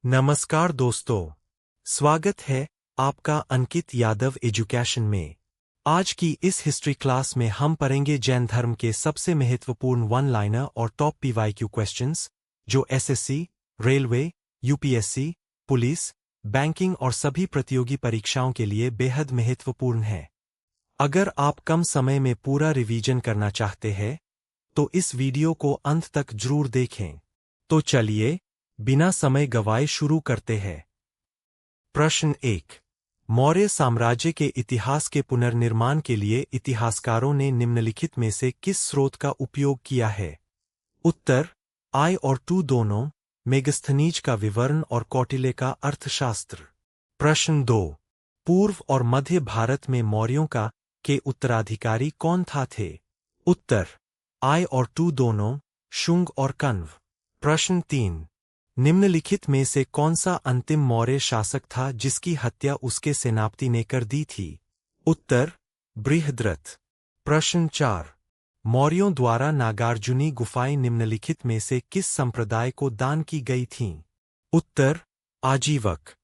नमस्कार दोस्तों, स्वागत है आपका अंकित यादव एजुकेशन में। आज की इस हिस्ट्री क्लास में हम पढ़ेंगे जैन धर्म के सबसे महत्वपूर्ण वन लाइनर और टॉप पीवाईक्यू क्वेश्चंस जो SSC, railway, UPSC, police, banking और सभी प्रतियोगी परीक्षाओं के लिए बेहद महत्वपूर्ण है। अगर आप कम समय में पूरा रिवीजन करना चाहते हैं तो इस वीडियो को अंत तक जरूर देखें। तो चलिए बिना समय गवाए शुरू करते हैं। प्रश्न 1। मौर्य साम्राज्य के इतिहास के पुनर्निर्माण के लिए इतिहासकारों ने निम्नलिखित में से किस स्रोत का उपयोग किया है? उत्तर I और II दोनों, मेगस्थनीज का विवरण और कौटिल्य का अर्थशास्त्र। प्रश्न 2। पूर्व और मध्य भारत में मौर्यों के उत्तराधिकारी कौन थे? उत्तर I और II दोनों, शुंग और कण्व। प्रश्न 3। निम्नलिखित में से कौन सा अंतिम मौर्य शासक था जिसकी हत्या उसके सेनापति ने कर दी थी? उत्तर बृहद्रथ। प्रश्न 4। मौर्यों द्वारा नागार्जुनी गुफाएं निम्नलिखित में से किस संप्रदाय को दान की गई थीं? उत्तर आजीवक।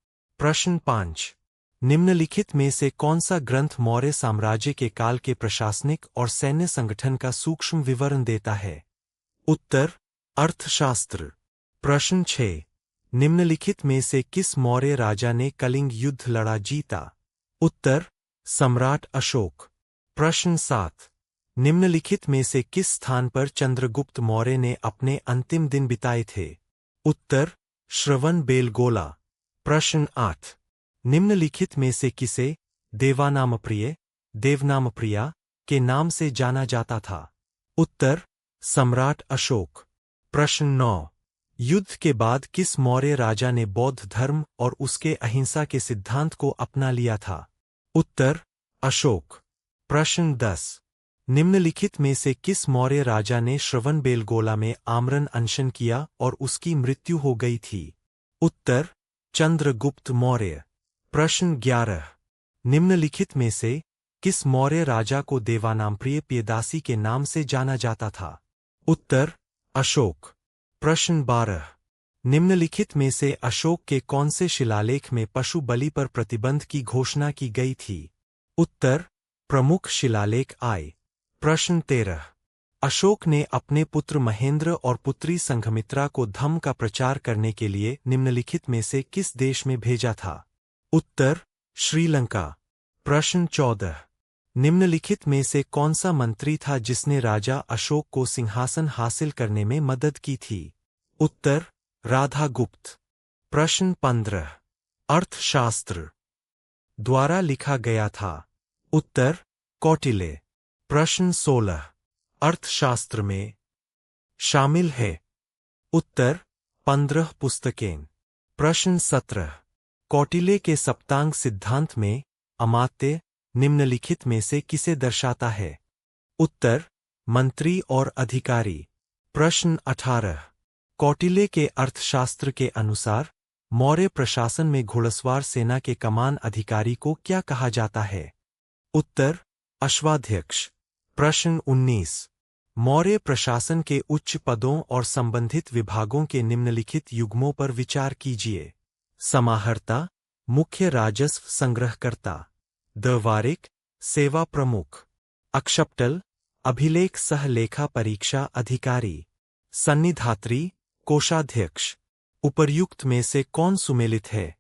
प्रश्न 5। निम्नलिखित में से कौन सा ग्रंथ मौर्य साम्राज्य के काल के प्रशासनिक और सैन्य संगठन का सूक्ष्म विवरण देता है? उत्तर अर्थशास्त्र। प्रश्न 6। निम्नलिखित में से किस मौर्य राजा ने कलिंग युद्ध लड़ा जीता? उत्तर सम्राट अशोक। प्रश्न 7। निम्नलिखित में से किस स्थान पर चंद्रगुप्त मौर्य ने अपने अंतिम दिन बिताए थे? उत्तर श्रवणबेलगोला। प्रश्न 8। निम्नलिखित में से किसे देवनामप्रिया के नाम से जाना जाता था? उत्तर सम्राट अशोक। प्रश्न 9। युद्ध के बाद किस मौर्य राजा ने बौद्ध धर्म और उसके अहिंसा के सिद्धांत को अपना लिया था? उत्तर अशोक। प्रश्न 10। निम्नलिखित में से किस मौर्य राजा ने श्रवणबेलगोला में आमरण अनशन किया और उसकी मृत्यु हो गई थी? उत्तर चंद्रगुप्त मौर्य। प्रश्न 11। निम्नलिखित में से किस मौर्य राजा को देवानामप्रिय प्रियदासी के नाम से जाना जाता था? उत्तर अशोक। प्रश्न 12। निम्नलिखित में से अशोक के कौन से शिलालेख में पशु बलि पर प्रतिबंध की घोषणा की गई थी? उत्तर प्रमुख शिलालेख I। प्रश्न 13। अशोक ने अपने पुत्र महेंद्र और पुत्री संघमित्रा को धम्म का प्रचार करने के लिए निम्नलिखित में से किस देश में भेजा था? उत्तर श्रीलंका। प्रश्न 14। निम्नलिखित में से कौन सा मंत्री था जिसने राजा अशोक को सिंहासन हासिल करने में मदद की थी? उत्तर राधागुप्त। प्रश्न 15। अर्थशास्त्र द्वारा लिखा गया था? उत्तर कौटिल्य। प्रश्न 16। अर्थशास्त्र में शामिल है? उत्तर 15 पुस्तकें। प्रश्न 17। कौटिल्य के सप्तांग सिद्धांत में अमात्य निम्नलिखित में से किसे दर्शाता है? उत्तर मंत्री और अधिकारी। प्रश्न 18। कौटिल्य के अर्थशास्त्र के अनुसार मौर्य प्रशासन में घुड़सवार सेना के कमान अधिकारी को क्या कहा जाता है? उत्तर अश्वाध्यक्ष। प्रश्न 19। मौर्य प्रशासन के उच्च पदों और संबंधित विभागों के निम्नलिखित युग्मों पर विचार कीजिए। समाहर्ता, मुख्य राजस्व संग्रहकर्ता, दवारिक, सेवा प्रमुख, अक्षपटल, अभिलेख सह लेखा परीक्षा अधिकारी, सन्निधात्री, कोषाध्यक्ष। उपर्युक्त में से कौन सुमेलित है?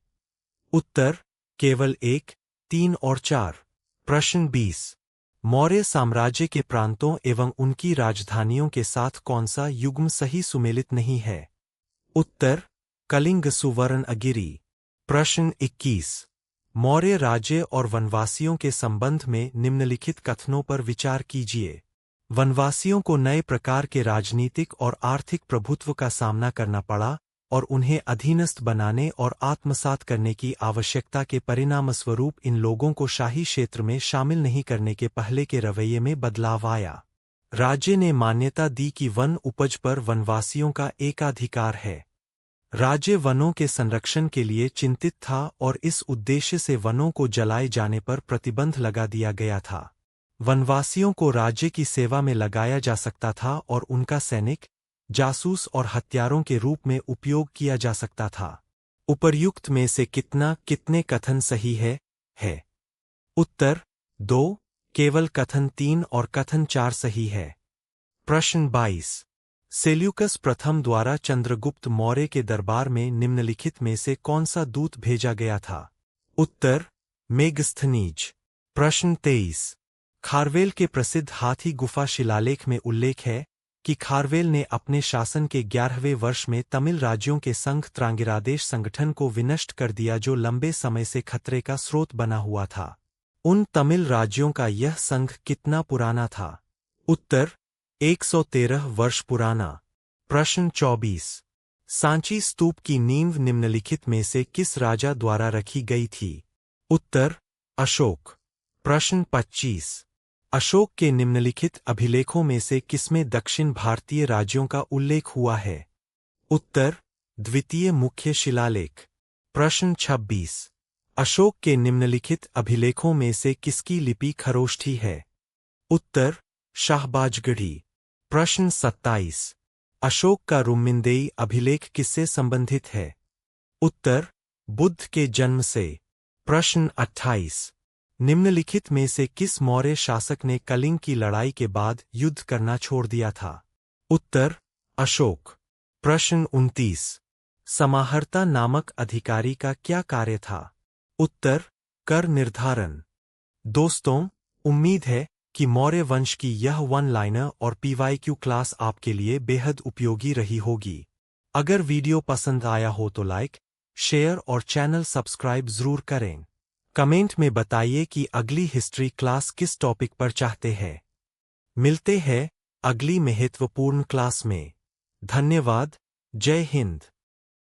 उत्तर केवल 1, 3 और 4। प्रश्न 20। मौर्य साम्राज्य के प्रांतों एवं उनकी राजधानियों के साथ कौन सा युग्म सही सुमेलित नहीं है? उत्तर कलिंग सुवर्णगिरि। प्रश्न 21। मौर्य राज्य और वनवासियों के संबंध में निम्नलिखित कथनों पर विचार कीजिए। वनवासियों को नए प्रकार के राजनीतिक और आर्थिक प्रभुत्व का सामना करना पड़ा और उन्हें अधीनस्थ बनाने और आत्मसात करने की आवश्यकता के परिणामस्वरूप इन लोगों को शाही क्षेत्र में शामिल नहीं करने के पहले के रवैये में बदलाव आया। राज्य ने मान्यता दी कि वन उपज पर वनवासियों का एकाधिकार है। राज्य वनों के संरक्षण के लिए चिंतित था और इस उद्देश्य से वनों को जलाए जाने पर प्रतिबंध लगा दिया गया था। वनवासियों को राज्य की सेवा में लगाया जा सकता था और उनका सैनिक, जासूस और हत्यारों के रूप में उपयोग किया जा सकता था। उपर्युक्त में से कितने कथन सही है। उत्तर 2, केवल कथन 3 और कथन 4 सही है। प्रश्न 22। सेल्यूकस प्रथम द्वारा चंद्रगुप्त मौर्य के दरबार में निम्नलिखित में से कौन सा दूत भेजा गया था? उत्तर मेगस्थनीज। प्रश्न 23। खारवेल के प्रसिद्ध हाथी गुफा शिलालेख में उल्लेख है कि खारवेल ने अपने शासन के 11वें वर्ष में तमिल राज्यों के संघ त्रांगिरादेश संगठन को विनष्ट कर दिया, जो लंबे समय से खतरे का स्रोत बना हुआ था। उन तमिल राज्यों का यह संघ कितना पुराना था? उत्तर 113 वर्ष पुराना। प्रश्न 24। सांची स्तूप की नींव निम्नलिखित में से किस राजा द्वारा रखी गई थी? उत्तर अशोक। प्रश्न 25। अशोक के निम्नलिखित अभिलेखों में से किसमें दक्षिण भारतीय राज्यों का उल्लेख हुआ है? उत्तर द्वितीय मुख्य शिलालेख। प्रश्न 26। अशोक के निम्नलिखित अभिलेखों में से किसकी लिपि खरोष्ठी है? उत्तर शाहबाजगढ़ी। प्रश्न 27। अशोक का रुम्मिन्देई अभिलेख किससे संबंधित है? उत्तर बुद्ध के जन्म से। प्रश्न 28। निम्नलिखित में से किस मौर्य शासक ने कलिंग की लड़ाई के बाद युद्ध करना छोड़ दिया था? उत्तर अशोक। प्रश्न 29। समाहर्ता नामक अधिकारी का क्या कार्य था? उत्तर कर निर्धारण। दोस्तों, उम्मीद है कि मौर्य वंश की यह वन लाइनर और PYQ क्लास आपके लिए बेहद उपयोगी रही होगी। अगर वीडियो पसंद आया हो तो लाइक, शेयर और चैनल सब्सक्राइब जरूर करें। कमेंट में बताइए कि अगली हिस्ट्री क्लास किस टॉपिक पर चाहते हैं। मिलते हैं अगली महत्वपूर्ण क्लास में। धन्यवाद। जय हिंद।